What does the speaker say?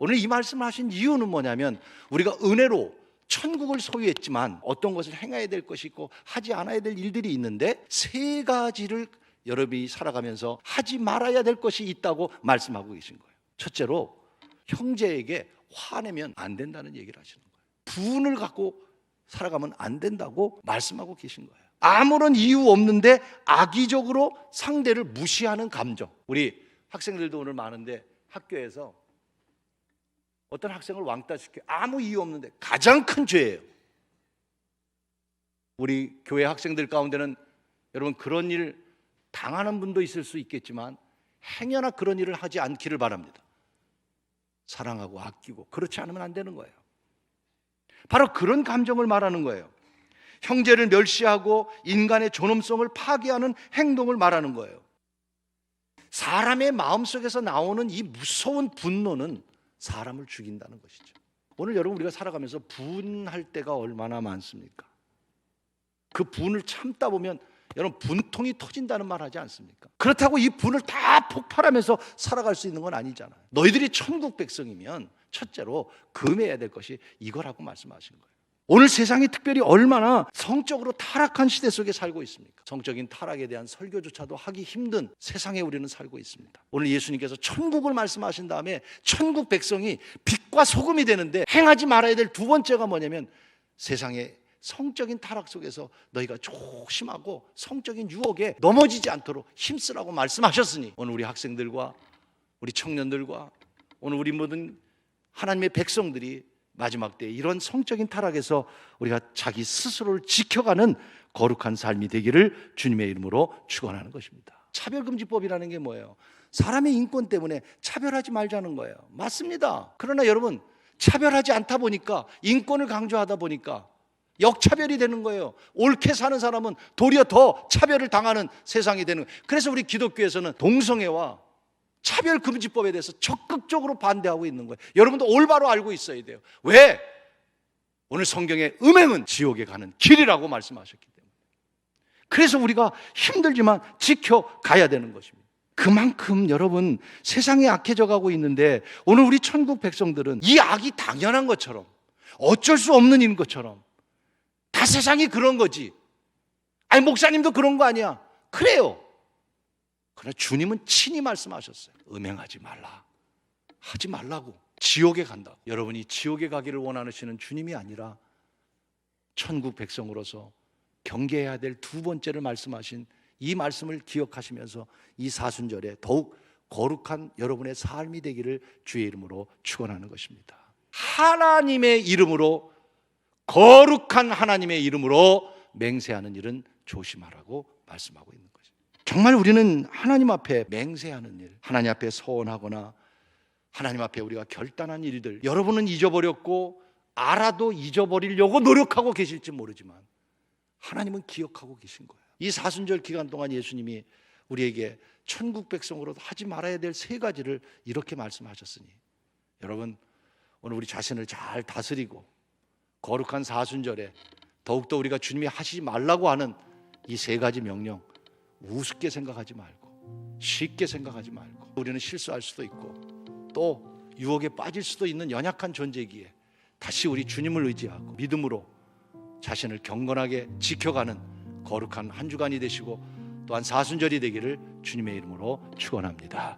오늘 이 말씀을 하신 이유는 뭐냐면 우리가 은혜로 천국을 소유했지만 어떤 것을 행해야 될 것이 있고 하지 않아야 될 일들이 있는데 세 가지를 여러분이 살아가면서 하지 말아야 될 것이 있다고 말씀하고 계신 거예요. 첫째로 형제에게 화내면 안 된다는 얘기를 하시는 거예요. 분을 갖고 살아가면 안 된다고 말씀하고 계신 거예요. 아무런 이유 없는데 악의적으로 상대를 무시하는 감정. 우리 학생들도 오늘 많은데 학교에서 어떤 학생을 왕따시켜 아무 이유 없는데 가장 큰 죄예요. 우리 교회 학생들 가운데는 여러분 그런 일 당하는 분도 있을 수 있겠지만 행여나 그런 일을 하지 않기를 바랍니다. 사랑하고 아끼고 그렇지 않으면 안 되는 거예요. 바로 그런 감정을 말하는 거예요. 형제를 멸시하고 인간의 존엄성을 파괴하는 행동을 말하는 거예요. 사람의 마음속에서 나오는 이 무서운 분노는 사람을 죽인다는 것이죠. 오늘 여러분 우리가 살아가면서 분할 때가 얼마나 많습니까? 그 분을 참다 보면 여러분 분통이 터진다는 말 하지 않습니까? 그렇다고 이 분을 다 폭발하면서 살아갈 수 있는 건 아니잖아요. 너희들이 천국 백성이면 첫째로 금해야 될 것이 이거라고 말씀하신 거예요. 오늘 세상이 특별히 얼마나 성적으로 타락한 시대 속에 살고 있습니까? 성적인 타락에 대한 설교조차도 하기 힘든 세상에 우리는 살고 있습니다. 오늘 예수님께서 천국을 말씀하신 다음에 천국 백성이 빛과 소금이 되는데 행하지 말아야 될 두 번째가 뭐냐면 세상의 성적인 타락 속에서 너희가 조심하고 성적인 유혹에 넘어지지 않도록 힘쓰라고 말씀하셨으니 오늘 우리 학생들과 우리 청년들과 오늘 우리 모든 하나님의 백성들이 마지막 때에 이런 성적인 타락에서 우리가 자기 스스로를 지켜가는 거룩한 삶이 되기를 주님의 이름으로 축원하는 것입니다. 차별금지법이라는 게 뭐예요? 사람의 인권 때문에 차별하지 말자는 거예요. 맞습니다. 그러나 여러분 차별하지 않다 보니까 인권을 강조하다 보니까 역차별이 되는 거예요. 옳게 사는 사람은 도리어 더 차별을 당하는 세상이 되는 거예요. 그래서 우리 기독교에서는 동성애와 차별금지법에 대해서 적극적으로 반대하고 있는 거예요. 여러분도 올바로 알고 있어야 돼요. 왜? 오늘 성경에 음행은 지옥에 가는 길이라고 말씀하셨기 때문에. 그래서 우리가 힘들지만 지켜가야 되는 것입니다. 그만큼 여러분 세상이 악해져 가고 있는데 오늘 우리 천국 백성들은 이 악이 당연한 것처럼 어쩔 수 없는 일인 것처럼 다 세상이 그런 거지. 아니 목사님도 그런 거 아니야. 그래요. 그러나 주님은 친히 말씀하셨어요. 음행하지 말라. 하지 말라고. 지옥에 간다고. 여러분이 지옥에 가기를 원하시는 주님이 아니라 천국 백성으로서 경계해야 될 두 번째를 말씀하신 이 말씀을 기억하시면서 이 사순절에 더욱 거룩한 여러분의 삶이 되기를 주의 이름으로 축원하는 것입니다. 하나님의 이름으로 거룩한 하나님의 이름으로 맹세하는 일은 조심하라고 말씀하고 있는 거죠. 정말 우리는 하나님 앞에 맹세하는 일, 하나님 앞에 서원하거나 하나님 앞에 우리가 결단한 일들, 여러분은 잊어버렸고 알아도 잊어버리려고 노력하고 계실지 모르지만 하나님은 기억하고 계신 거예요. 이 사순절 기간 동안 예수님이 우리에게 천국 백성으로 하지 말아야 될 세 가지를 이렇게 말씀하셨으니 여러분 오늘 우리 자신을 잘 다스리고 거룩한 사순절에 더욱더 우리가 주님이 하시지 말라고 하는 이 세 가지 명령 우습게 생각하지 말고 쉽게 생각하지 말고 우리는 실수할 수도 있고 또 유혹에 빠질 수도 있는 연약한 존재이기에 다시 우리 주님을 의지하고 믿음으로 자신을 경건하게 지켜가는 거룩한 한 주간이 되시고 또한 사순절이 되기를 주님의 이름으로 축원합니다.